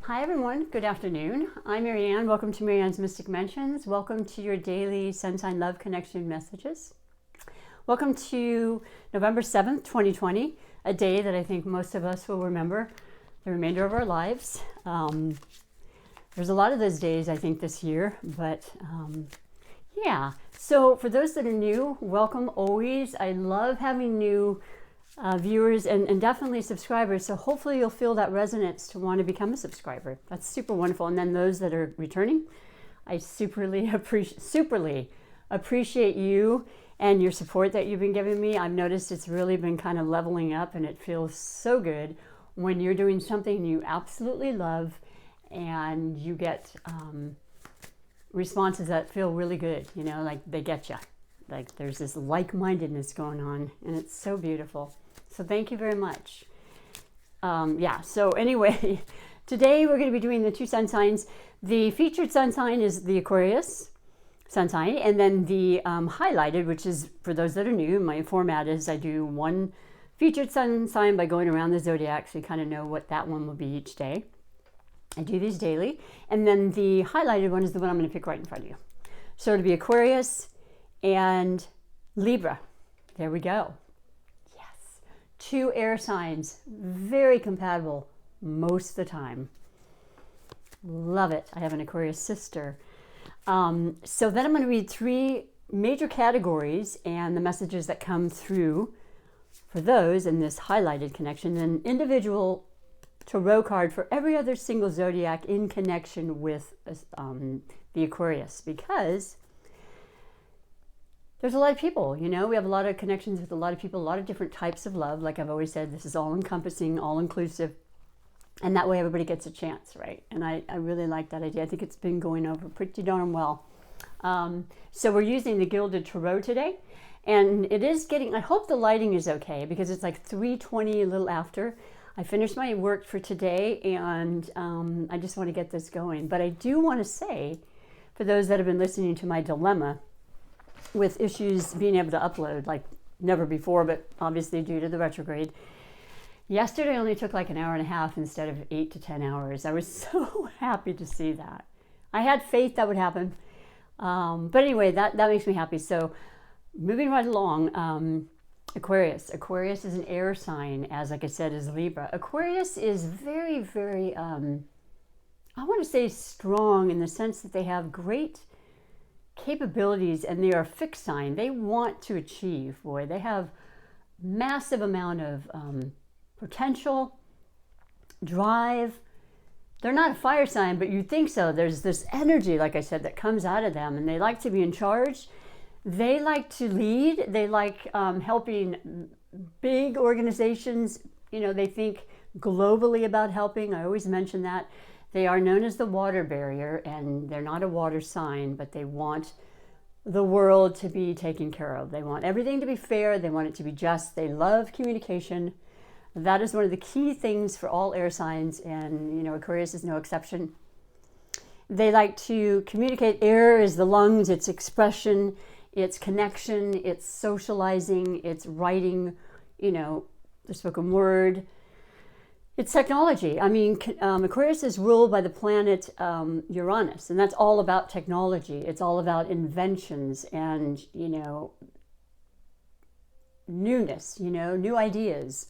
Hi everyone, good afternoon. I'm Marianne. Welcome to Marianne's Mystic Mentions. Welcome to your daily Sun Sign Love Connection messages. Welcome to November 7th, 2020, a day that I think most of us will remember the remainder of our lives. There's a lot of those days, I think, this year, but yeah. So for those that are new, welcome always. I love having new viewers and definitely subscribers. So hopefully you'll feel that resonance to want to become a subscriber. That's super wonderful. And then those that are returning, I superly appreciate you and your support that you've been giving me. I've noticed it's really been kind of leveling up, and it feels so good when you're doing something you absolutely love and you get responses that feel really good, you know, like they get you. Like there's this like-mindedness going on, and it's so beautiful. So thank you very much. So anyway, today we're going to be doing the two sun signs. The featured sun sign is the Aquarius sun sign, and then the highlighted, which is for those that are new, my format is I do one featured sun sign by going around the zodiac, so you kind of know what that one will be each day. I do these daily, and then the highlighted one is the one I'm going to pick right in front of you. So it'll be Aquarius and Libra. There we go. Yes. Two air signs, very compatible most of the time. Love it. I have an Aquarius sister. So then I'm going to read three major categories and the messages that come through for those in this highlighted connection, and an individual tarot card for every other single zodiac in connection with the Aquarius, because there's a lot of people, you know, we have a lot of connections with a lot of people, a lot of different types of love. Like I've always said, this is all encompassing, all inclusive, and that way everybody gets a chance, right? And I really like that idea. I think it's been going over pretty darn well. So we're using the Gilded Tarot today, and it is getting, I hope the lighting is okay, because it's like 3:20, a little after. I finished my work for today, and I just want to get this going. But I do want to say, for those that have been listening to my dilemma with issues being able to upload like never before, but obviously due to the retrograde, yesterday only took like an hour and a half instead of 8 to 10 hours. I was so happy to see that. I had faith that would happen. But anyway, that makes me happy. So moving right along, Aquarius. Aquarius is an air sign, as like I said, is Libra. Aquarius is very, very, I want to say strong in the sense that they have great capabilities, and they are a fixed sign. They want to achieve, boy. They have massive amount of potential, drive. They're not a fire sign, but you think so. There's this energy, like I said, that comes out of them, and they like to be in charge. They like to lead. They like helping big organizations. You know, they think globally about helping. I always mention that. They are known as the water barrier, and they're not a water sign, but they want the world to be taken care of. They want everything to be fair. They want it to be just. They love communication. That is one of the key things for all air signs, and, you know, Aquarius is no exception. They like to communicate. Air is the lungs, it's expression, it's connection, it's socializing, it's writing, you know, the spoken word. It's technology. I mean, Aquarius is ruled by the planet Uranus, and that's all about technology. It's all about inventions and, you know, newness, you know, new ideas,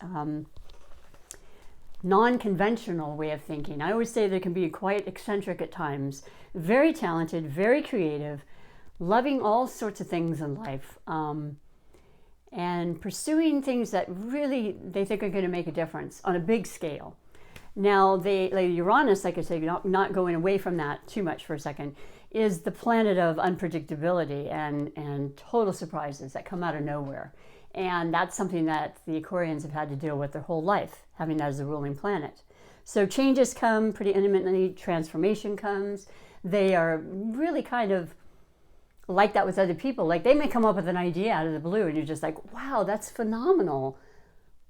non-conventional way of thinking. I always say they can be quite eccentric at times, very talented, very creative, loving all sorts of things in life, and pursuing things that really they think are going to make a difference on a big scale. Now, like Uranus, like I say, not going away from that too much for a second, is the planet of unpredictability and total surprises that come out of nowhere. And that's something that the Aquarians have had to deal with their whole life, having that as the ruling planet. So changes come pretty intimately, transformation comes. They are really kind of like that with other people. Like they may come up with an idea out of the blue, and you're just like, wow, that's phenomenal.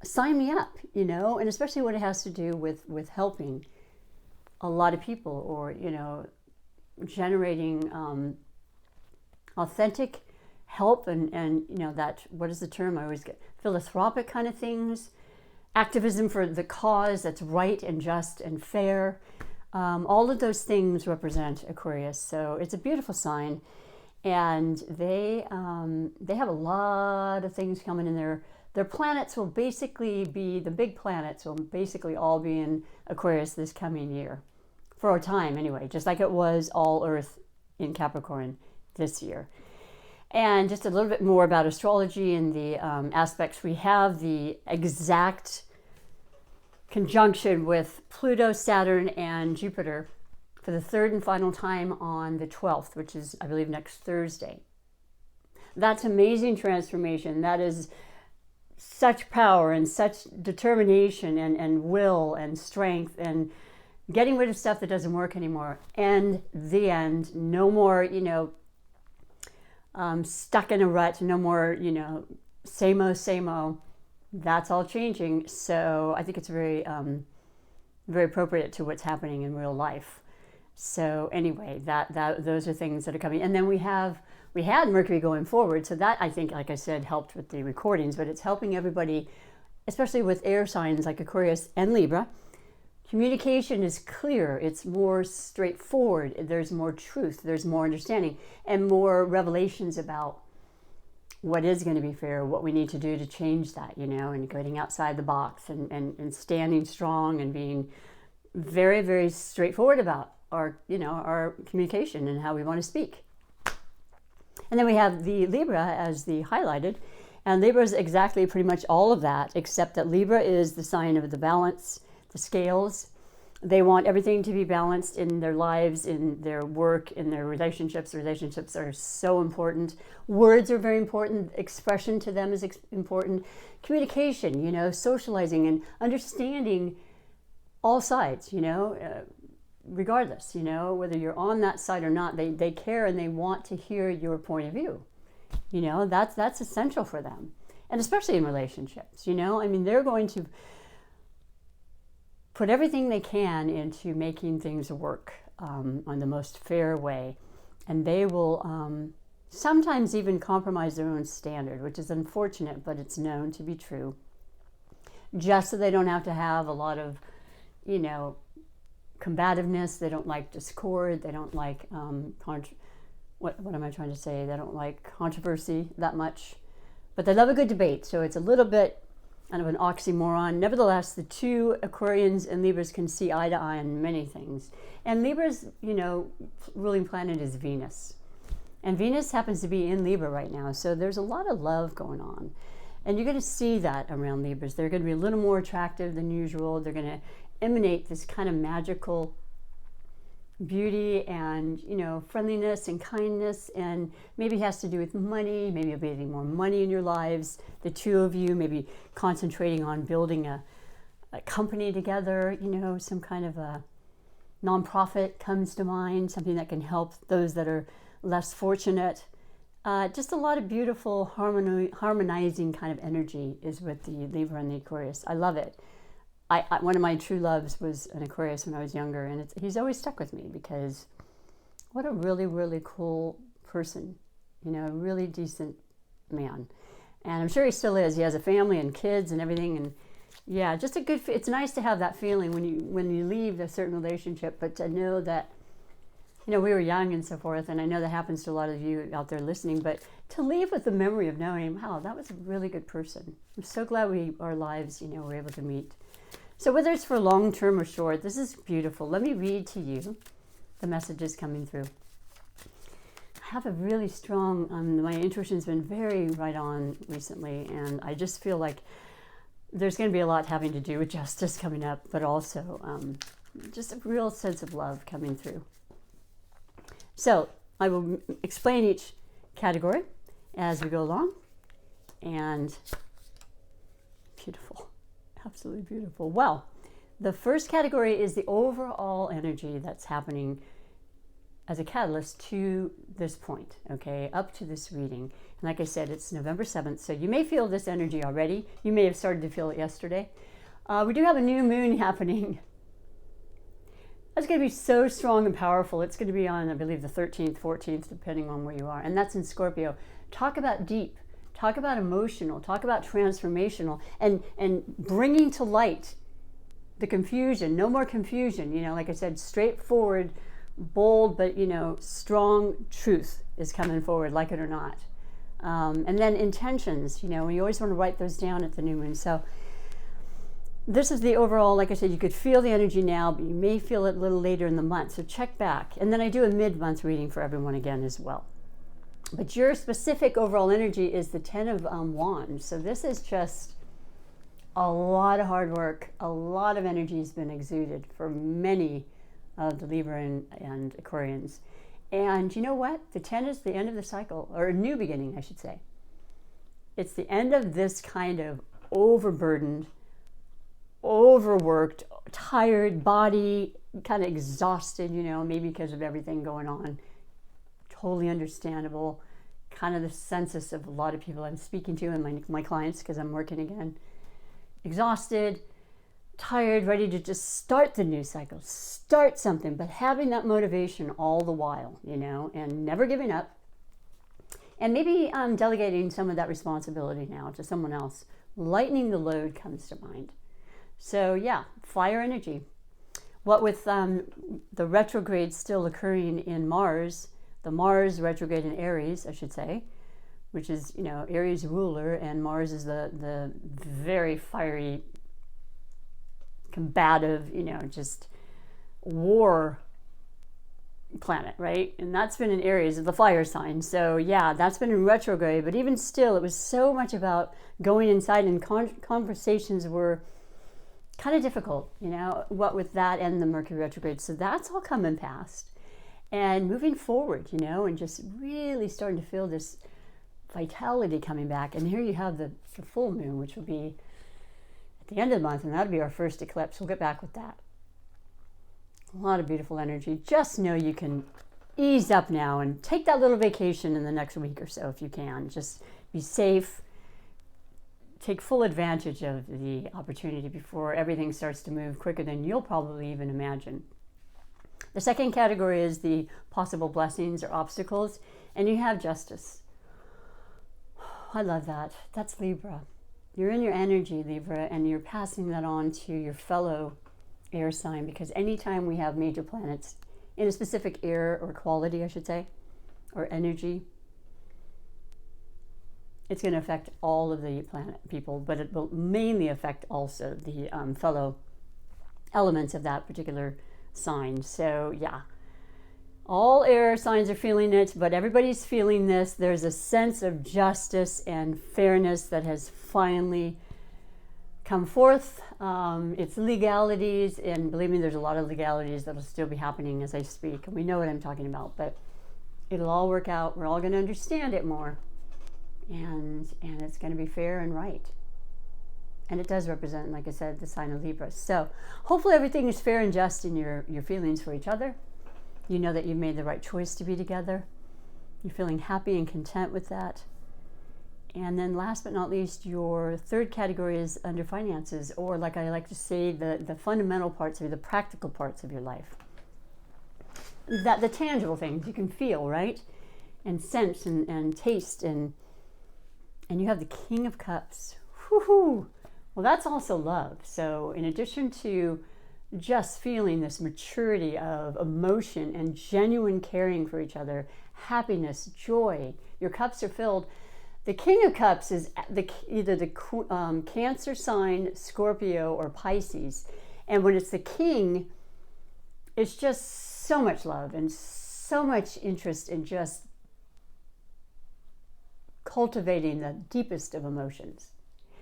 Sign me up, you know, and especially when it has to do with helping a lot of people, or, you know, generating authentic help and you know, that, what is the term I always get, philanthropic kind of things, activism for the cause that's right and just and fair. All of those things represent Aquarius, so it's a beautiful sign, and they have a lot of things coming in there. Their planets will basically be, the big planets will basically all be in Aquarius this coming year, for a time anyway, just like it was all Earth in Capricorn this year. And just a little bit more about astrology and the aspects. We have the exact conjunction with Pluto, Saturn, and Jupiter for the third and final time on the 12th, which is, I believe, next Thursday. That's amazing transformation. That is such power and such determination and will and strength and getting rid of stuff that doesn't work anymore. And the end. No more, stuck in a rut. No more, same-o. That's all changing. So I think it's very, very appropriate to what's happening in real life. So anyway, those are things that are coming. And then we had Mercury going forward. So that, I think, like I said, helped with the recordings, but it's helping everybody, especially with air signs like Aquarius and Libra. Communication is clear. It's more straightforward. There's more truth. There's more understanding and more revelations about what is going to be fair, what we need to do to change that, and getting outside the box and standing strong and being very, very straightforward about our communication and how we want to speak. And then we have the Libra as the highlighted, and Libra is exactly pretty much all of that, except that Libra is the sign of the balance, the scales. They want everything to be balanced in their lives, in their work, in their relationships. Relationships are so important. Words are very important. Expression to them is important. Communication, socializing and understanding all sides, regardless, whether you're on that side or not, they care and they want to hear your point of view. That's essential for them. And especially in relationships, they're going to put everything they can into making things work on the most fair way. And they will sometimes even compromise their own standard, which is unfortunate, but it's known to be true. Just so they don't have to have a lot of, combativeness. They don't like discord. They don't like, what am I trying to say? They don't like controversy that much. But they love a good debate. So it's a little bit kind of an oxymoron. Nevertheless, the two Aquarians and Libras can see eye to eye on many things. And Libra's, ruling planet is Venus. And Venus happens to be in Libra right now. So there's a lot of love going on. And you're going to see that around Libras. They're going to be a little more attractive than usual. They're going to emanate this kind of magical beauty and, friendliness and kindness, and maybe it has to do with money. Maybe you'll be getting more money in your lives. The two of you maybe concentrating on building a company together, some kind of a nonprofit comes to mind, something that can help those that are less fortunate. Just a lot of beautiful harmonizing kind of energy is with the Libra and the Aquarius. I love it. One of my true loves was an Aquarius when I was younger, and he's always stuck with me because what a really, really cool person, a really decent man. And I'm sure he still is. He has a family and kids and everything, and yeah, just it's nice to have that feeling when you leave a certain relationship, but to know that, we were young and so forth, and I know that happens to a lot of you out there listening, but to leave with the memory of knowing, wow, that was a really good person. I'm so glad our lives, were able to meet. So whether it's for long term or short, this is beautiful. Let me read to you the messages coming through. I have a really strong, my intuition's been very right on recently, and I just feel like there's going to be a lot having to do with justice coming up, but also just a real sense of love coming through. So I will explain each category as we go along, and beautiful. Absolutely beautiful. Well, the first category is the overall energy that's happening as a catalyst to this point, okay, up to this reading. And like I said, it's November 7th, so you may feel this energy already. You may have started to feel it yesterday. We do have a new moon happening. That's going to be so strong and powerful. It's going to be on, I believe, the 13th, 14th, depending on where you are. And that's in Scorpio. Talk about deep. Talk about emotional, talk about transformational, and bringing to light the confusion, no more confusion. You know, like I said, straightforward, bold, but, you know, strong truth is coming forward, like it or not. And then intentions, you know, you always want to write those down at the new moon. So this is the overall, like I said, you could feel the energy now, but you may feel it a little later in the month. So check back. And then I do a mid-month reading for everyone again as well. But your specific overall energy is the 10 of Wands. So this is just a lot of hard work. A lot of energy has been exuded for many of the Libra and Aquarians. And you know what? The 10 is the end of the cycle, or a new beginning, I should say. It's the end of this kind of overburdened, overworked, tired body, kind of exhausted, you know, maybe because of everything going on. Totally understandable. Kind of the census of a lot of people I'm speaking to and my clients, because I'm working again. Exhausted, tired, ready to just start the new cycle, start something, but having that motivation all the while, you know, and never giving up. And maybe delegating some of that responsibility now to someone else. Lightening the load comes to mind. So yeah, fire energy. What with the retrograde still occurring in Mars, the Mars retrograde in Aries, I should say, which is, you know, Aries ruler, and Mars is the very fiery, combative, you know, just war planet, right? And that's been in Aries, the fire sign. So yeah, that's been in retrograde, but even still, it was so much about going inside, and conversations were kind of difficult, you know, what with that and the Mercury retrograde. So that's all coming past and moving forward, you know, and just really starting to feel this vitality coming back. And here you have the full moon, which will be at the end of the month, and that'll be our first eclipse. We'll get back with that. A lot of beautiful energy. Just know you can ease up now and take that little vacation in the next week or so if you can. Just be safe. Take full advantage of the opportunity before everything starts to move quicker than you'll probably even imagine. The second category is the possible blessings or obstacles, and you have justice. I love that. That's Libra. You're in your energy, Libra, and you're passing that on to your fellow air sign, because anytime we have major planets in a specific air or quality, I should say, or energy, it's going to affect all of the planet people, but it will mainly affect also the fellow elements of that particular sign. So yeah, all air signs are feeling it, but everybody's feeling this. There's a sense of justice and fairness that has finally come forth. It's legalities, and believe me, there's a lot of legalities that'll still be happening as I speak, and we know what I'm talking about, but it'll all work out. We're all going to understand it more. And it's going to be fair and right. And it does represent, like I said, the sign of Libra. So hopefully everything is fair and just in your feelings for each other. You know that you made the right choice to be together. You're feeling happy and content with that. And then last but not least, your third category is under finances, or like I like to say, the fundamental parts of the practical parts of your life. That the tangible things you can feel, right? And sense and taste, and you have the King of Cups. Woo-hoo. Well, that's also love. So in addition to just feeling this maturity of emotion and genuine caring for each other, happiness, joy, your cups are filled. The King of Cups is either the Cancer sign, Scorpio, or Pisces. And when it's the King, it's just so much love and so much interest in just cultivating the deepest of emotions.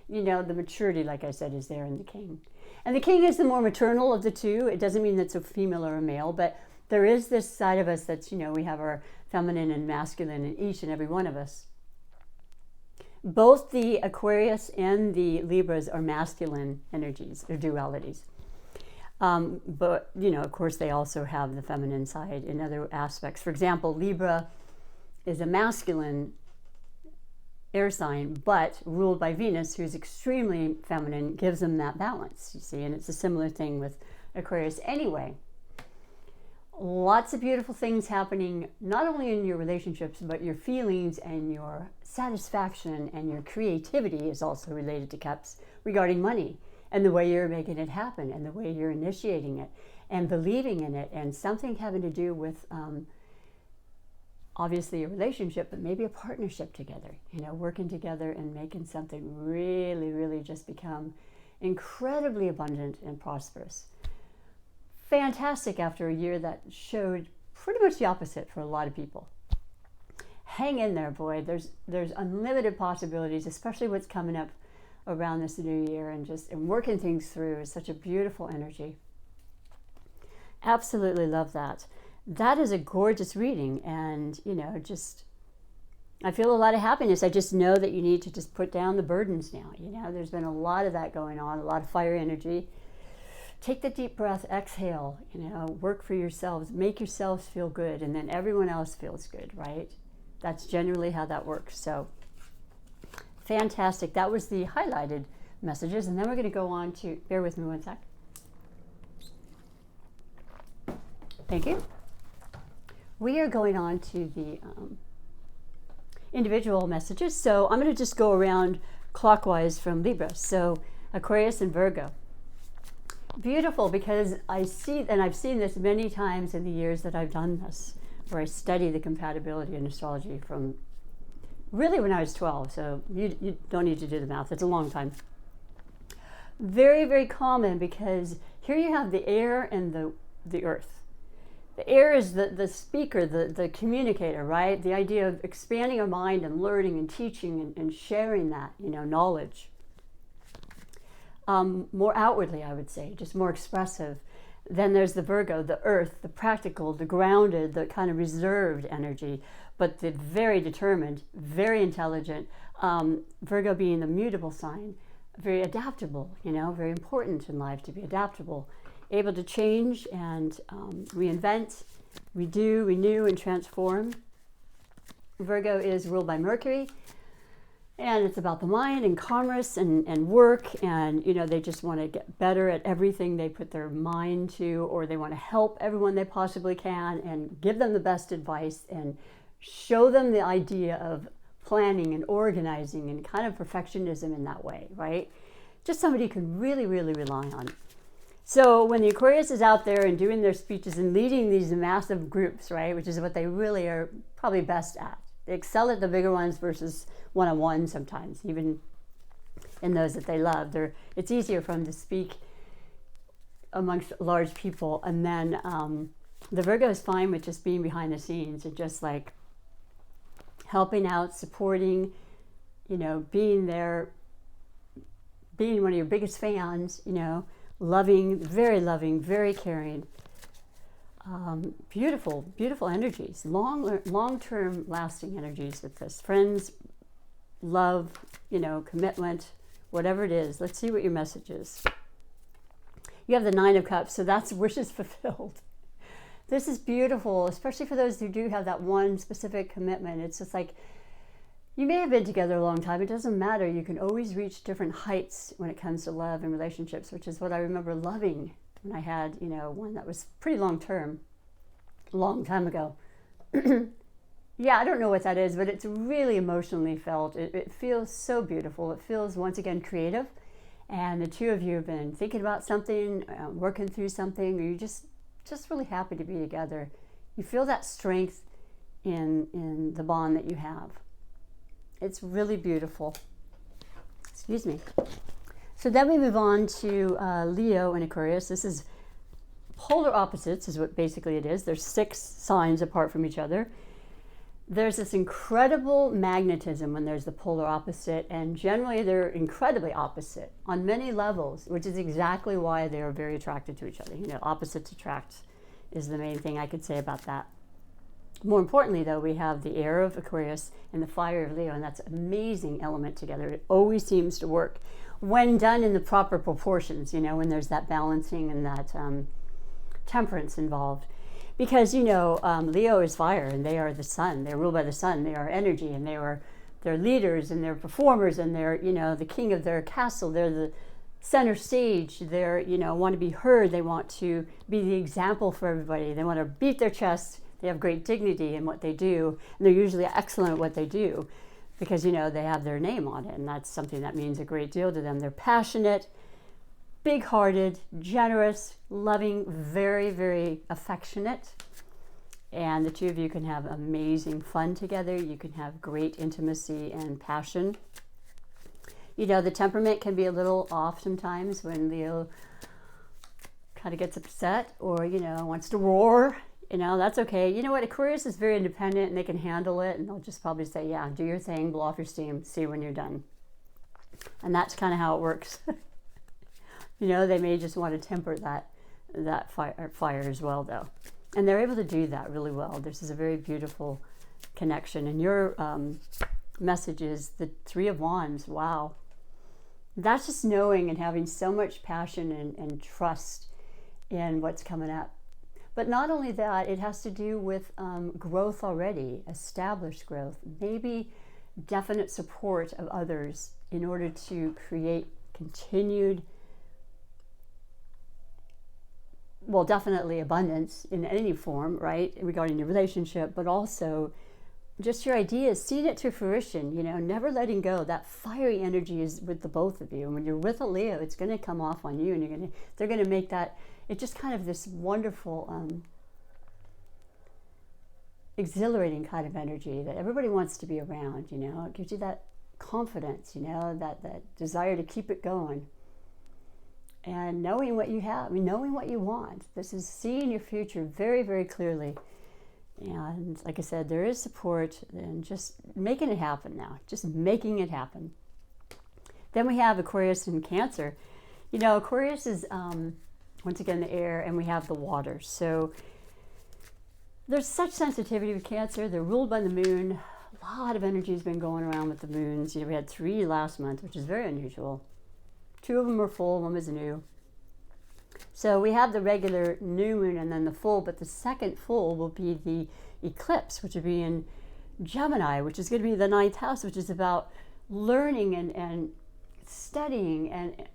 You know, the maturity, like I said, is there in the King. And the King is the more maternal of the two. It doesn't mean that's a female or a male, but there is this side of us that's, you know, we have our feminine and masculine in each and every one of us. Both the Aquarius and the Libras are masculine energies, or dualities. But, you know, of course, they also have the feminine side in other aspects. For example, Libra is a masculine air sign, but ruled by Venus, who's extremely feminine, gives them that balance, you see. And it's a similar thing with Aquarius. Anyway, lots of beautiful things happening, not only in your relationships, but your feelings and your satisfaction and your creativity is also related to Cups regarding money. and the way you're making it happen, and the way you're initiating it, and believing in it, and something having to do with obviously a relationship, but maybe a partnership together, working together and making something really, really just become incredibly abundant and prosperous. Fantastic after a year that showed pretty much the opposite for a lot of people. Hang in there, boy. There's unlimited possibilities, especially what's coming up around this new year, and working things through is such a beautiful energy. Absolutely love that. That is a gorgeous reading, and I feel a lot of happiness. I just know that you need to just put down the burdens now. There's been a lot of that going on, a lot of fire energy. Take the deep breath, exhale, work for yourselves, make yourselves feel good, and then everyone else feels good, right? That's generally how that works. So fantastic. That was the highlighted messages, and then we're going to go on to, bear with me one sec. Thank you. We are going on to the individual messages. So I'm going to just go around clockwise from Libra. So Aquarius and Virgo. Beautiful, because I've seen this many times in the years that I've done this, where I study the compatibility in astrology from really when I was 12. So you don't need to do the math. It's a long time. Very, very common, because here you have the air and the earth. The air is the speaker, the communicator, right? The idea of expanding our mind and learning and teaching and sharing that, knowledge. More outwardly, I would say, just more expressive. Then there's the Virgo, the earth, the practical, the grounded, the kind of reserved energy, but the very determined, very intelligent. Virgo being the mutable sign, very adaptable, very important in life to be adaptable. Able to change and reinvent, redo, renew, and transform. Virgo is ruled by Mercury, and it's about the mind and commerce and work, and they just want to get better at everything they put their mind to, or they want to help everyone they possibly can and give them the best advice and show them the idea of planning and organizing and kind of perfectionism in that way, right? Just somebody you can really, really rely on. So when the Aquarius is out there and doing their speeches and leading these massive groups, right, which is what they really are probably best at. They excel at the bigger ones versus one-on-one sometimes, even in those that they love. It's easier for them to speak amongst large people. And then the Virgo is fine with just being behind the scenes and just like helping out, supporting, being there, being one of your biggest fans, loving, very caring. Beautiful, beautiful energies, long-term lasting energies with this. Friends, love, commitment, whatever it is. Let's see what your message is. You have the Nine of Cups, so that's wishes fulfilled. This is beautiful, especially for those who do have that one specific commitment. It's just like, you may have been together a long time. It doesn't matter. You can always reach different heights when it comes to love and relationships, which is what I remember loving when I had, one that was pretty long-term, a long time ago. Yeah, I don't know what that is, but it's really emotionally felt. It feels so beautiful. It feels, once again, creative. And the two of you have been thinking about something, working through something, or you're just really happy to be together. You feel that strength in the bond that you have. It's really beautiful. Excuse me. So then we move on to Leo and Aquarius. This is polar opposites, is what basically it is. There's 6 signs apart from each other. There's this incredible magnetism when there's the polar opposite, and generally they're incredibly opposite on many levels, which is exactly why they are very attracted to each other. Opposites attract is the main thing I could say about that. More importantly, though, we have the air of Aquarius and the fire of Leo, and that's an amazing element together. It always seems to work when done in the proper proportions, when there's that balancing and that temperance involved. Because, Leo is fire, and they are the sun. They're ruled by the sun. They are energy, and they're leaders, and they're performers, and they're, the king of their castle. They're the center stage. They're, want to be heard. They want to be the example for everybody. They want to beat their chest. They have great dignity in what they do, and they're usually excellent at what they do because, they have their name on it, and that's something that means a great deal to them. They're passionate, big-hearted, generous, loving, very, very affectionate. And the two of you can have amazing fun together. You can have great intimacy and passion. You know, the temperament can be a little off sometimes when Leo kind of gets upset or, you know, wants to roar. You know, that's okay. You know what? Aquarius is very independent and they can handle it. And they'll just probably say, yeah, do your thing, blow off your steam, see when you're done. And that's kind of how it works. You know, they may just want to temper that fire as well, though. And they're able to do that really well. This is a very beautiful connection. And your message is the Three of Wands. Wow. That's just knowing and having so much passion and trust in what's coming up. But not only that, it has to do with growth already, established growth, maybe definite support of others in order to create continued, well, definitely abundance in any form, right, regarding your relationship, but also just your ideas, seeing it to fruition, you know, never letting go. That fiery energy is with the both of you. And when you're with a Leo, it's going to come off on you, and they're going to make that, it's just kind of this wonderful, exhilarating kind of energy that everybody wants to be around, you know. It gives you that confidence, you know, that desire to keep it going. And knowing what you have, I mean, knowing what you want. This is seeing your future very, very clearly. And like I said, there is support and just making it happen now, just making it happen. Then we have Aquarius and Cancer. You know, Aquarius is, once again, the air, and we have the water. So there's such sensitivity with Cancer. They're ruled by the moon. A lot of energy has been going around with the moons. You know, we had 3 last month, which is very unusual. 2 of them are full, 1 was new. So we have the regular new moon and then the full, but the second full will be the eclipse, which will be in Gemini, which is going to be the 9th house, which is about learning and studying and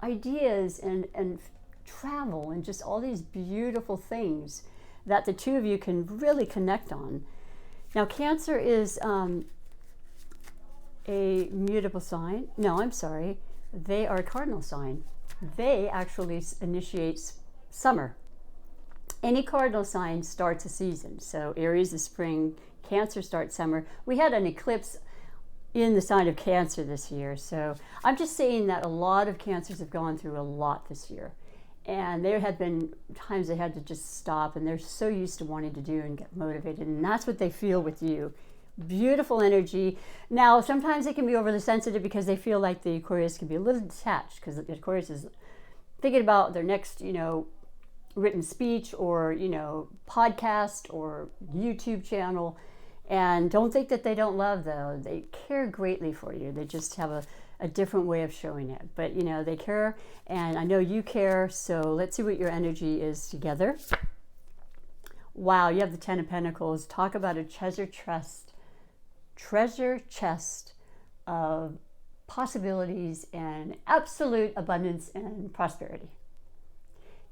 ideas and travel and just all these beautiful things that the two of you can really connect on. Now, Cancer is a mutable sign. No, I'm sorry. They are a cardinal sign. They actually initiate summer. Any cardinal sign starts a season. So Aries is spring, Cancer starts summer. We had an eclipse in the sign of Cancer this year. So I'm just saying that a lot of Cancers have gone through a lot this year. And there have been times they had to just stop, and they're so used to wanting to do and get motivated. And that's what they feel with you. Beautiful energy. Now, sometimes they can be overly sensitive because they feel like the Aquarius can be a little detached because the Aquarius is thinking about their next, you know, written speech or, you know, podcast or YouTube channel. And don't think that they don't love, though. They care greatly for you. They just have a different way of showing it. But, you know, they care, and I know you care, so let's see what your energy is together. Wow, you have the 10 of Pentacles. Talk about a treasure chest of possibilities and absolute abundance and prosperity.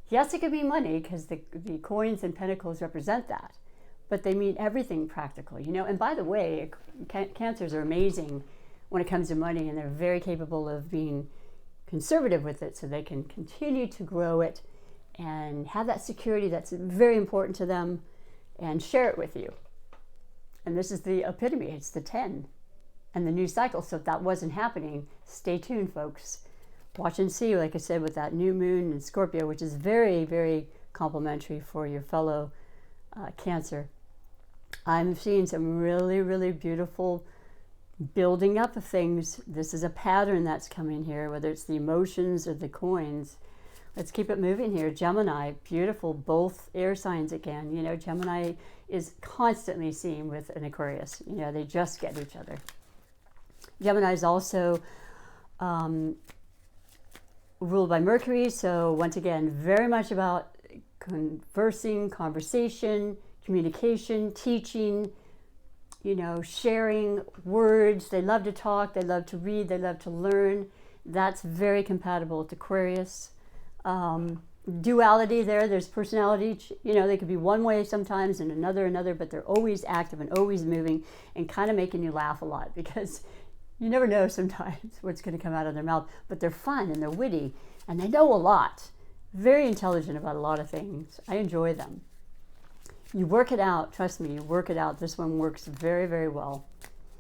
Yes, it could be money because the coins and pentacles represent that, but they mean everything practical, you know. And by the way, Cancers are amazing when it comes to money, and they're very capable of being conservative with it so they can continue to grow it and have that security that's very important to them and share it with you. And this is the epitome. It's the 10 and the new cycle. So if that wasn't happening, stay tuned, folks. Watch and see, like I said, with that new moon in Scorpio, which is very, very complimentary for your fellow Cancer. I'm seeing some really, really beautiful building up of things. This is a pattern that's coming here, whether it's the emotions or the coins. Let's keep it moving here. Gemini, beautiful, both air signs again. You know, Gemini is constantly seen with an Aquarius. You know, they just get each other. Gemini is also ruled by Mercury, so once again, very much about conversation, communication, teaching, you know, sharing words. They love to talk, they love to read, they love to learn. That's very compatible with Aquarius. Duality there's personality, you know, they could be one way sometimes and another, but they're always active and always moving and kind of making you laugh a lot because you never know sometimes what's going to come out of their mouth, but they're fun and they're witty And they know a lot. Very intelligent about a lot of things. I enjoy them. You work it out. Trust me, you work it out. This one works very, very well.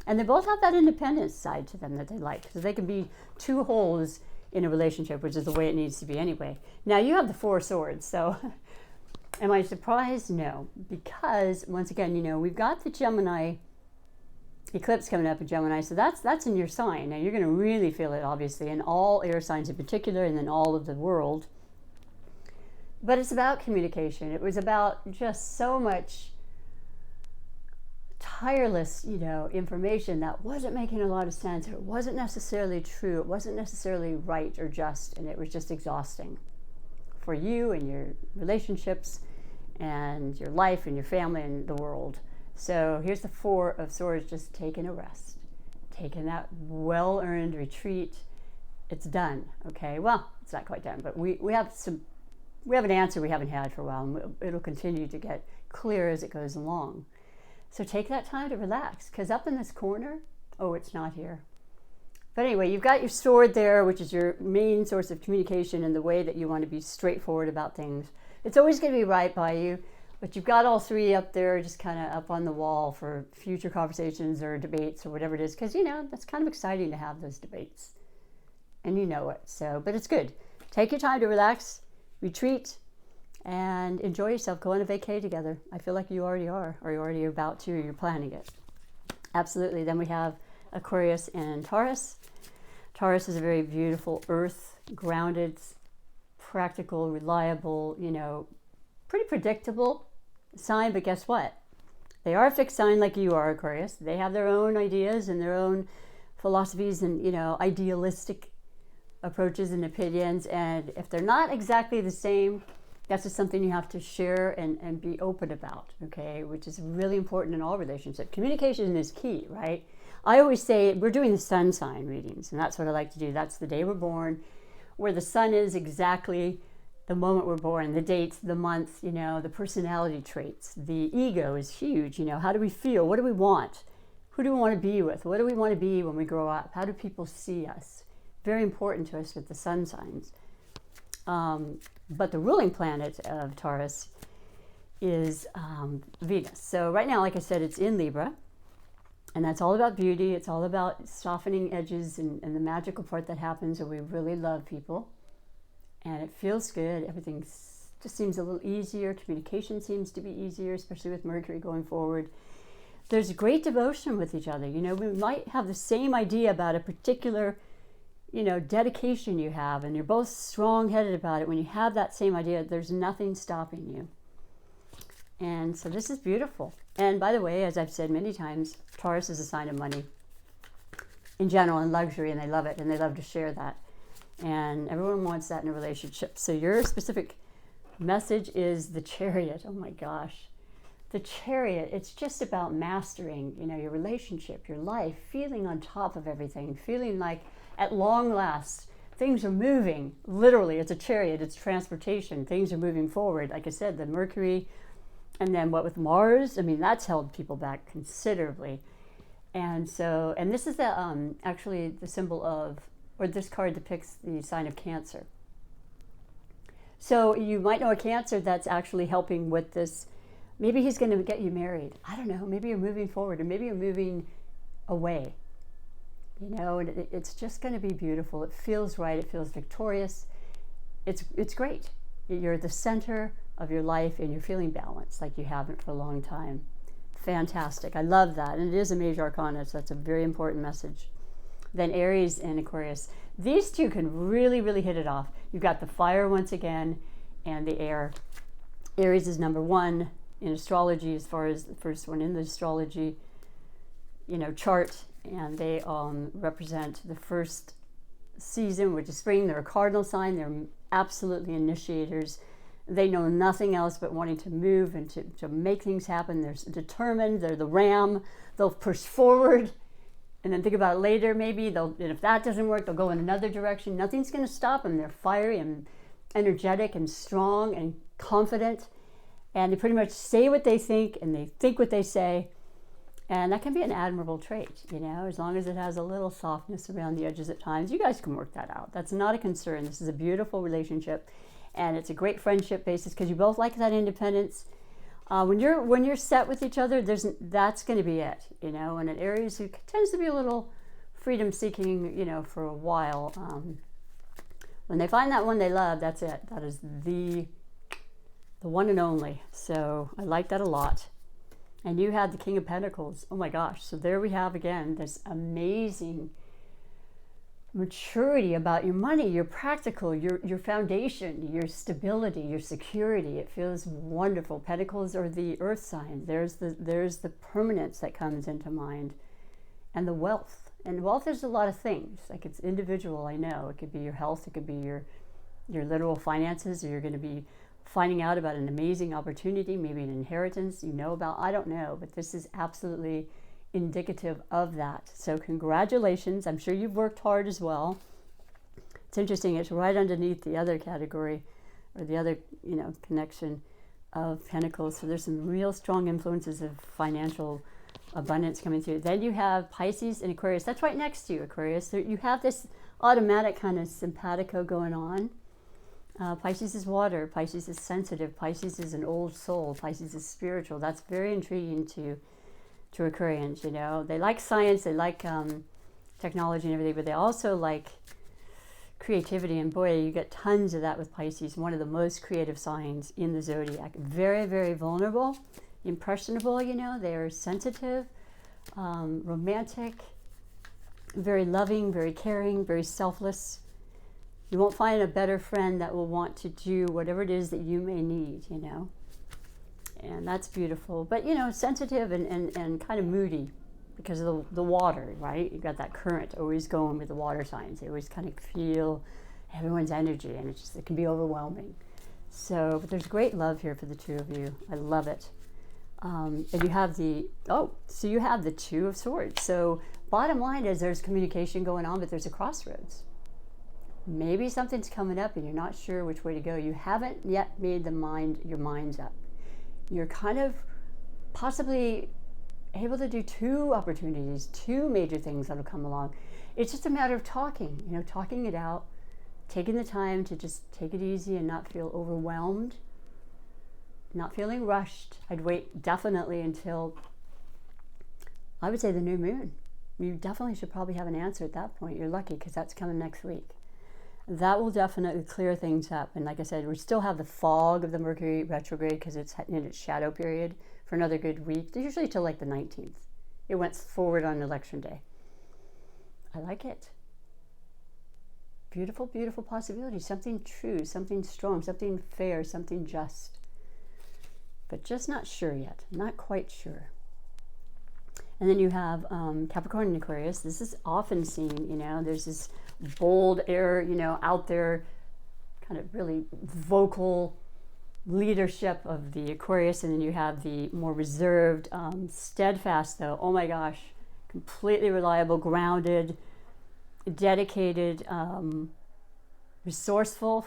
And they both have that independence side to them that they like. So they can be two wholes in a relationship, which is the way it needs to be anyway. Now, you have the Four of Swords. So am I surprised? No. Because, once again, you know, we've got the Gemini eclipse coming up in Gemini. So that's in your sign. Now, you're going to really feel it, obviously, in all air signs in particular, and then all of the world. But it's about communication. It was about just so much tireless, you know, information that wasn't making a lot of sense. It wasn't necessarily true. It wasn't necessarily right or just. And it was just exhausting for you and your relationships and your life and your family and the world. So here's the Four of Swords, just taking a rest, taking that well-earned retreat. It's done, okay? Well, it's not quite done, but we have an answer we haven't had for a while, and it'll continue to get clear as it goes along. So take that time to relax, because up in this corner, oh, it's not here. But anyway, you've got your sword there, which is your main source of communication and the way that you want to be straightforward about things. It's always going to be right by you, but you've got all three up there, just kind of up on the wall for future conversations or debates or whatever it is, because, you know, that's kind of exciting to have those debates. And you know it, so, but it's good. Take your time to relax, retreat, and enjoy yourself. Go on a vacay together. I feel like you already are, or you're already about to, or you're planning it. Absolutely. Then we have Aquarius and Taurus. Taurus is a very beautiful earth, grounded, practical, reliable, you know, pretty predictable sign, but guess what? They are a fixed sign like you are, Aquarius. They have their own ideas and their own philosophies and, you know, idealistic approaches and opinions, and if they're not exactly the same, that's just something you have to share and be open about, okay, which is really important in all relationships. Communication is key, right? I always say we're doing the sun sign readings, and that's what I like to do. That's the day we're born, where the sun is exactly the moment we're born, the dates, the month, you know, the personality traits. The ego is huge, you know, how do we feel? What do we want? Who do we want to be with? What do we want to be when we grow up? How do people see us? Very important to us with the sun signs. But the ruling planet of Taurus is Venus. So right now, like I said, it's in Libra. And that's all about beauty. It's all about softening edges and the magical part that happens when we really love people. And it feels good. Everything just seems a little easier. Communication seems to be easier, especially with Mercury going forward. There's great devotion with each other. You know, we might have the same idea about a particular, you know, dedication you have, and you're both strong-headed about it. When you have that same idea, there's nothing stopping you. And so this is beautiful. And by the way, as I've said many times, Taurus is a sign of money in general and luxury, and they love it, and they love to share that. And everyone wants that in a relationship. So your specific message is the Chariot. Oh my gosh. The Chariot, it's just about mastering, you know, your relationship, your life, feeling on top of everything, feeling like at long last, things are moving. Literally, it's a chariot, it's transportation. Things are moving forward. Like I said, the Mercury, and then what with Mars, I mean, that's held people back considerably. And so, and this is the actually the symbol of, or this card depicts the sign of Cancer. So you might know a Cancer that's actually helping with this. Maybe he's going to get you married. I don't know. Maybe you're moving forward, or maybe you're moving away. You know, and it's just going to be beautiful. It feels right. It feels victorious. It's great. You're the center of your life, and you're feeling balanced like you haven't for a long time. Fantastic. I love that. And it is a major arcana, so that's a very important message. Then Aries and Aquarius. These two can really, really hit it off. You've got the fire once again and the air. Aries is number one in astrology as far as the first one in the astrology, you know, chart. And they represent the first season, which is spring. They're a cardinal sign. They're absolutely initiators. They know nothing else but wanting to move and to make things happen. They're determined. They're the ram. They'll push forward and then think about it later maybe. And if that doesn't work, they'll go in another direction. Nothing's going to stop them. They're fiery and energetic and strong and confident. And they pretty much say what they think, and they think what they say. And that can be an admirable trait, you know, as long as it has a little softness around the edges at times. You guys can work that out. That's not a concern. This is a beautiful relationship, and it's a great friendship basis because you both like that independence. When you're set with each other, that's going to be it, you know. And an Aries who tends to be a little freedom seeking, you know, for a while, when they find that one they love, that's it. That is the one and only. So I like that a lot. And you had the King of Pentacles. Oh my gosh. So there we have again this amazing maturity about your money, your practical, your foundation, your stability, your security. It feels wonderful. Pentacles are the earth sign. There's the permanence that comes into mind, and the wealth. And wealth is a lot of things. Like, it's individual, I know. It could be your health, it could be your literal finances, or you're going to be finding out about an amazing opportunity, maybe an inheritance you know about. I don't know, but this is absolutely indicative of that. So congratulations. I'm sure you've worked hard as well. It's interesting, it's right underneath the other category, or the other, you know, connection of Pentacles. So there's some real strong influences of financial abundance coming through. Then you have Pisces and Aquarius. That's right next to you, Aquarius. So you have this automatic kind of simpatico going on. Pisces is water. Pisces is sensitive. Pisces is an old soul. Pisces is spiritual. That's very intriguing to Aquarians, you know. They like science, they like technology and everything, but they also like creativity. And boy, you get tons of that with Pisces, one of the most creative signs in the zodiac. Very, very vulnerable, impressionable, you know. They are sensitive, romantic, very loving, very caring, very selfless. You won't find a better friend that will want to do whatever it is that you may need, you know. And that's beautiful. But, you know, sensitive and kind of moody because of the water, right? You've got that current always going with the water signs. They always kind of feel everyone's energy, and it can be overwhelming. So, but there's great love here for the two of you. I love it. And you have so you have the Two of Swords. So bottom line is there's communication going on, but there's a crossroads. Maybe something's coming up and you're not sure which way to go. You haven't yet made your minds up. You're kind of possibly able to do two opportunities, two major things that'll come along. It's just a matter of talking, you know, talking it out, taking the time to just take it easy and not feel overwhelmed, not feeling rushed. I'd wait definitely until, I would say, the new moon. You definitely should probably have an answer at that point. You're lucky because that's coming next week. That will definitely clear things up. And like I said, we still have the fog of the Mercury retrograde because it's in its shadow period for another good week, usually till like the 19th. It went forward on election day. I like it. Beautiful, beautiful possibility. Something true, something strong, something fair, something just. But just not sure yet. Not quite sure. And then you have Capricorn and Aquarius. This is often seen, you know, there's this bold air, you know, out there, kind of really vocal leadership of the Aquarius. And then you have the more reserved, steadfast, though, oh my gosh, completely reliable, grounded, dedicated, resourceful.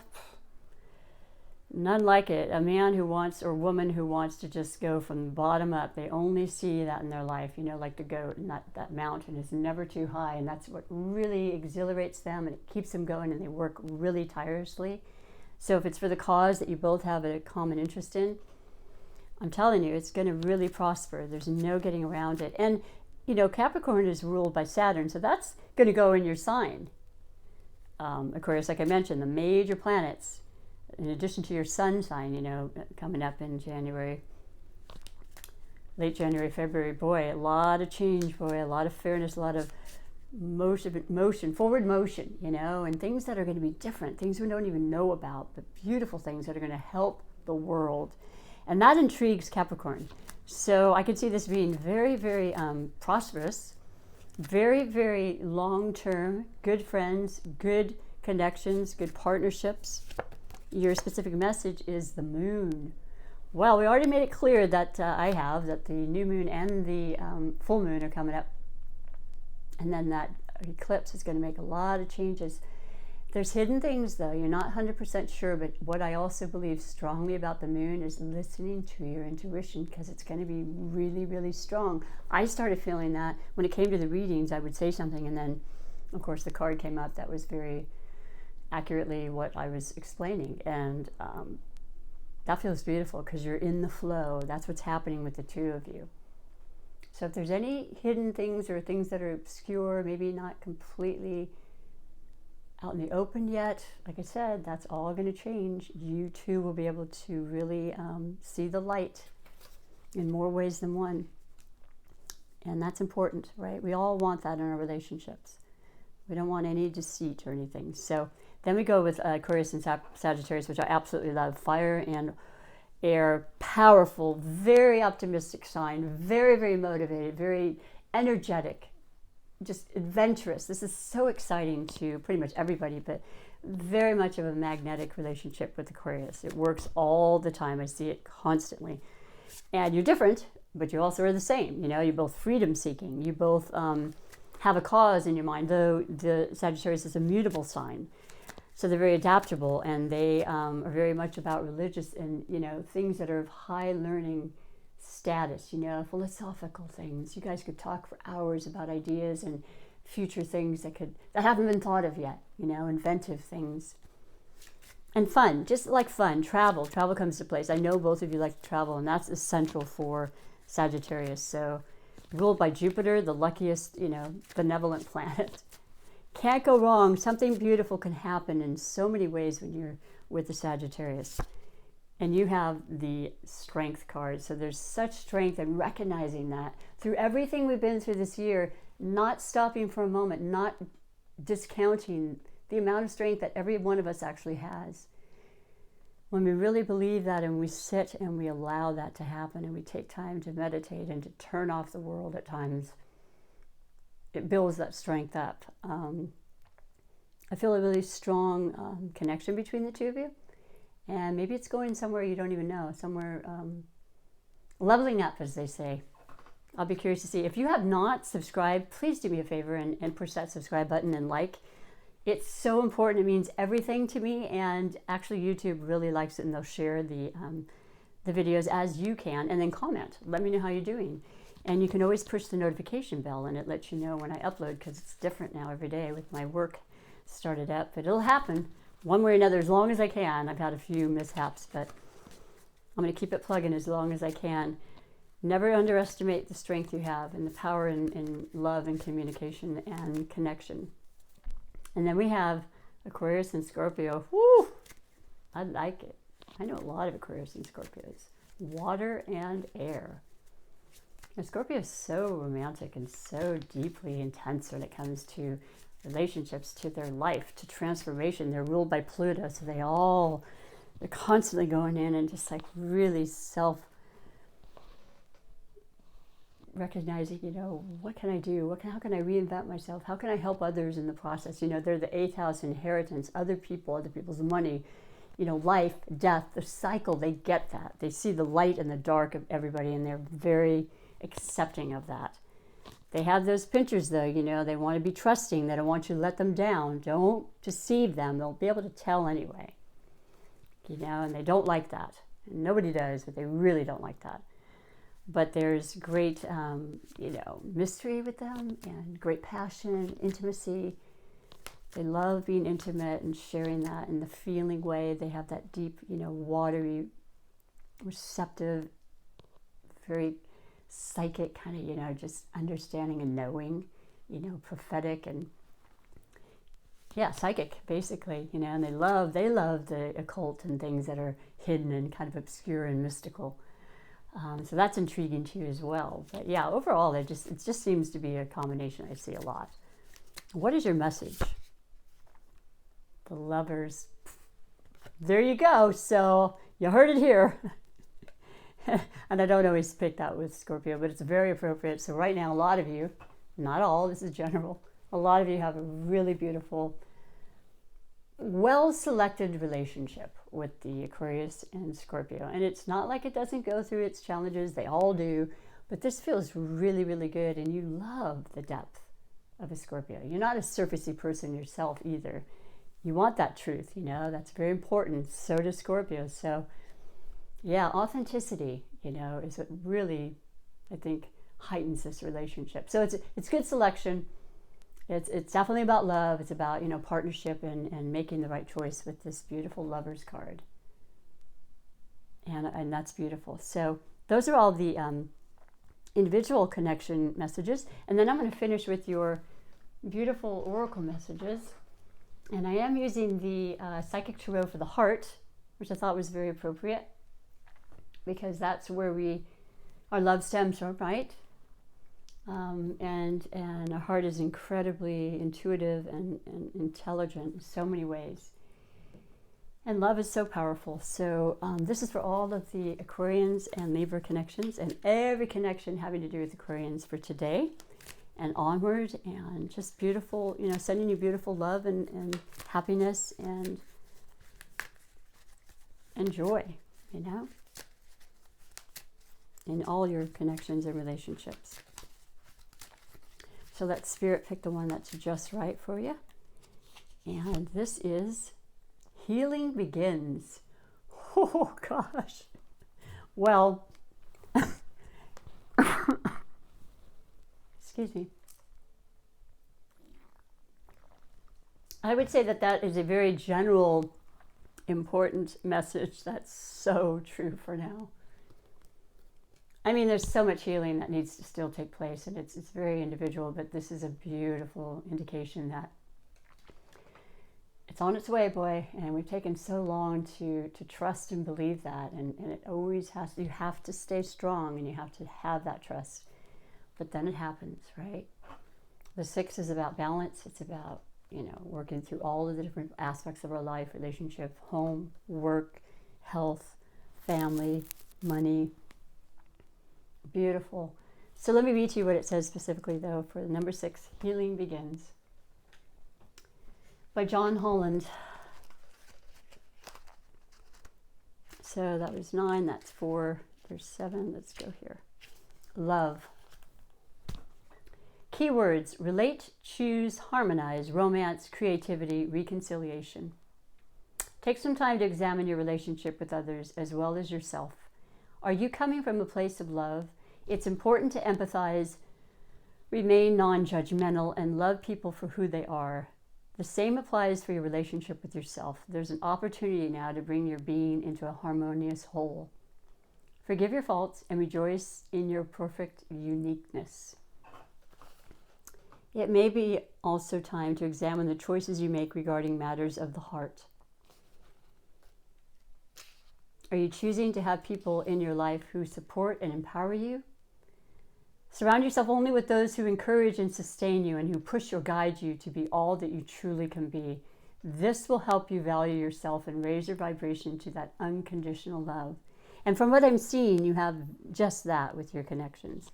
None like it. A man who wants, or woman who wants to just go from the bottom up. They only see that in their life, you know, like the goat, and that mountain is never too high, and that's what really exhilarates them, and it keeps them going, and they work really tirelessly. So if it's for the cause that you both have a common interest in, I'm telling you, it's going to really prosper. There's no getting around it. And, you know, Capricorn is ruled by Saturn, so that's going to go in your sign. Aquarius, like I mentioned, the major planets, in addition to your sun sign, you know, coming up in January, late January, February, boy, a lot of change, boy, a lot of fairness, a lot of motion, forward motion, you know, and things that are going to be different, things we don't even know about, but beautiful things that are going to help the world. And that intrigues Capricorn. So I could see this being very, very prosperous, very, very long-term, good friends, good connections, good partnerships. Your specific message is the moon. Well, we already made it clear that that the new moon and the full moon are coming up. And then that eclipse is going to make a lot of changes. There's hidden things though, you're not 100% sure, but what I also believe strongly about the moon is listening to your intuition, because it's going to be really, really strong. I started feeling that when it came to the readings. I would say something and then of course the card came up that was very accurately what I was explaining, and that feels beautiful because you're in the flow. That's what's happening with the two of you. So if there's any hidden things or things that are obscure, maybe not completely out in the open yet, like I said, that's all going to change. You two will be able to really see the light in more ways than one. And that's important, right? We all want that in our relationships. We don't want any deceit or anything. So then we go with Aquarius and Sagittarius, which I absolutely love. Fire and air, powerful, very optimistic sign, very, very motivated, very energetic, just adventurous. This is so exciting to pretty much everybody, but very much of a magnetic relationship with Aquarius. It works all the time. I see it constantly. And you're different, but you also are the same. You know, you're both freedom seeking. You both have a cause in your mind, though the Sagittarius is a mutable sign. So they're very adaptable, and they are very much about religious and, you know, things that are of high learning status, you know, philosophical things. You guys could talk for hours about ideas and future things that haven't been thought of yet, you know, inventive things. And fun, just like fun, travel comes to place. I know both of you like to travel, and that's essential for Sagittarius. So ruled by Jupiter, the luckiest, you know, benevolent planet. Can't go wrong. Something beautiful can happen in so many ways when you're with the Sagittarius. And you have the strength card. So there's such strength in recognizing that through everything we've been through this year, not stopping for a moment, not discounting the amount of strength that every one of us actually has. When we really believe that and we sit and we allow that to happen and we take time to meditate and to turn off the world at times, it builds that strength up. I feel a really strong connection between the two of you. And maybe it's going somewhere you don't even know, somewhere leveling up, as they say. I'll be curious to see. If you have not subscribed, please do me a favor and push that subscribe button and like. It's so important. It means everything to me. And actually, YouTube really likes it, and they'll share the videos as you can. And then comment. Let me know how you're doing. And you can always push the notification bell, and it lets you know when I upload, because it's different now every day with my work started up. But it'll happen one way or another as long as I can. I've had a few mishaps, but I'm going to keep it plugging as long as I can. Never underestimate the strength you have and the power in love and communication and connection. And then we have Aquarius and Scorpio. Woo! I like it. I know a lot of Aquarius and Scorpios. Water and air. And Scorpio is so romantic and so deeply intense when it comes to relationships, to their life, to transformation. They're ruled by Pluto, so they're constantly going in and just like really recognizing, you know, what can I do? How can I reinvent myself? How can I help others in the process? You know, they're the 8th house, inheritance, other people's money, you know, life, death, the cycle. They get that. They see the light and the dark of everybody, and they're very accepting of that. They have those pinchers though, you know, they want to be trusting. They don't want you to let them down. Don't deceive them. They'll be able to tell anyway, you know, and they don't like that. And nobody does, but they really don't like that. But there's great, you know, mystery with them and great passion, intimacy. They love being intimate and sharing that in the feeling way. They have that deep, you know, watery, receptive, very psychic kind of, you know, just understanding and knowing, you know, prophetic and, yeah, psychic, basically, you know, and they love the occult and things that are hidden and kind of obscure and mystical. So that's intriguing too as well. But yeah, overall, it just seems to be a combination I see a lot. What is your message? The Lovers. There you go. So you heard it here. And I don't always pick that with Scorpio, but it's very appropriate. So right now, a lot of you, not all, this is general, a lot of you have a really beautiful, well-selected relationship with the Aquarius and Scorpio. And it's not like it doesn't go through its challenges. They all do. But this feels really, really good. And you love the depth of a Scorpio. You're not a surfacey person yourself either. You want that truth, you know, that's very important. So does Scorpio. So yeah, authenticity, you know, is what really, I think, heightens this relationship. So it's good selection. It's definitely about love. It's about, you know, partnership and making the right choice with this beautiful Lovers card. And that's beautiful. So those are all the individual connection messages. And then I'm going to finish with your beautiful oracle messages. And I am using the Psychic Tarot for the heart, which I thought was very appropriate, because that's where our love stems from, right? And our heart is incredibly intuitive and intelligent in so many ways. And love is so powerful. So this is for all of the Aquarians and Libra connections, and every connection having to do with Aquarians for today and onward, and just beautiful, you know, sending you beautiful love and happiness and joy, you know, in all your connections and relationships. So let Spirit pick the one that's just right for you. And this is Healing Begins. Oh, gosh. Well, excuse me. I would say that is a very general, important message that's so true for now. I mean, there's so much healing that needs to still take place, and it's very individual, but this is a beautiful indication that it's on its way, boy, and we've taken so long to trust and believe that, and it always has, you have to stay strong, and you have to have that trust, but then it happens, right? The 6 is about balance. It's about, you know, working through all of the different aspects of our life, relationship, home, work, health, family, money. Beautiful. So let me read to you what it says specifically, though, for the number 6, Healing Begins, by John Holland. So that was 9, that's 4, there's 7, let's go here. Love. Keywords: relate, choose, harmonize, romance, creativity, reconciliation. Take some time to examine your relationship with others as well as yourself. Are you coming from a place of love? It's important to empathize, remain non-judgmental, and love people for who they are. The same applies for your relationship with yourself. There's an opportunity now to bring your being into a harmonious whole. Forgive your faults and rejoice in your perfect uniqueness. It may be also time to examine the choices you make regarding matters of the heart. Are you choosing to have people in your life who support and empower you? Surround yourself only with those who encourage and sustain you and who push or guide you to be all that you truly can be. This will help you value yourself and raise your vibration to that unconditional love. And from what I'm seeing, you have just that with your connections.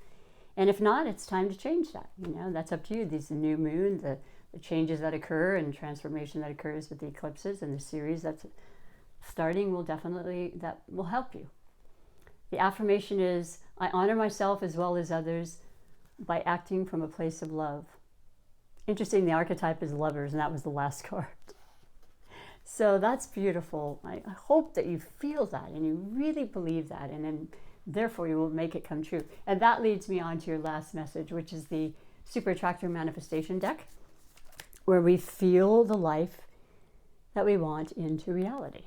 And if not, it's time to change that. You know, that's up to you. These new moon, the changes that occur and transformation that occurs with the eclipses and the series that's starting that will help you. The affirmation is, I honor myself as well as others by acting from a place of love. Interesting, the archetype is lovers, and that was the last card. So that's beautiful. I hope that you feel that and you really believe that, and then therefore you will make it come true. And that leads me on to your last message, which is the Super Attractor Manifestation deck, where we feel the life that we want into reality.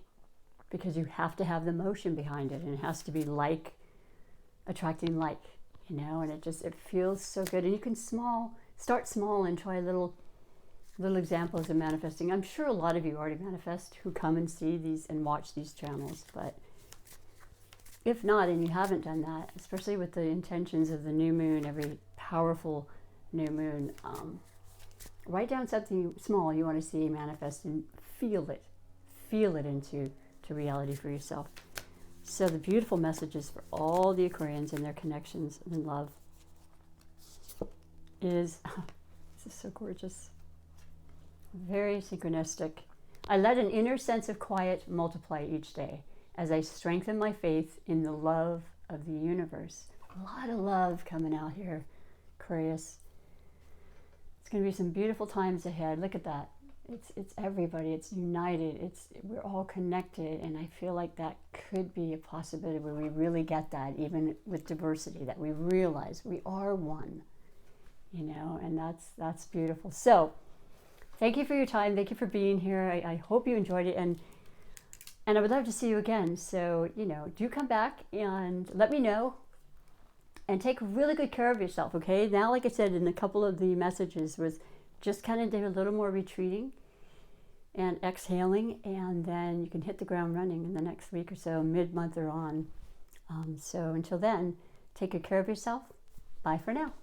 Because you have to have the motion behind it, and it has to be like attracting like, you know, and it feels so good. And you can start small and try little examples of manifesting. I'm sure a lot of you already manifest who come and see these and watch these channels, but if not, and you haven't done that, especially with the intentions of the new moon, every powerful new moon, write down something small you want to see manifest and feel it into reality for yourself. So the beautiful messages for all the Aquarians and their connections in love is, this is so gorgeous, very synchronistic. I let an inner sense of quiet multiply each day as I strengthen my faith in the love of the universe. A lot of love coming out here, Aquarius. It's going to be some beautiful times ahead. Look at that. it's everybody. It's united. We're all connected, and I feel like that could be a possibility where we really get that, even with diversity, that we realize we are one, and that's beautiful. So, thank you for your time. Thank you for being here. I hope you enjoyed it, and I would love to see you again. So, do come back and let me know. And take really good care of yourself, okay? Now, like I said in a couple of the messages, was just kind of do a little more retreating and exhaling, and then you can hit the ground running in the next week or so, mid-month or on. So until then, take good care of yourself. Bye for now.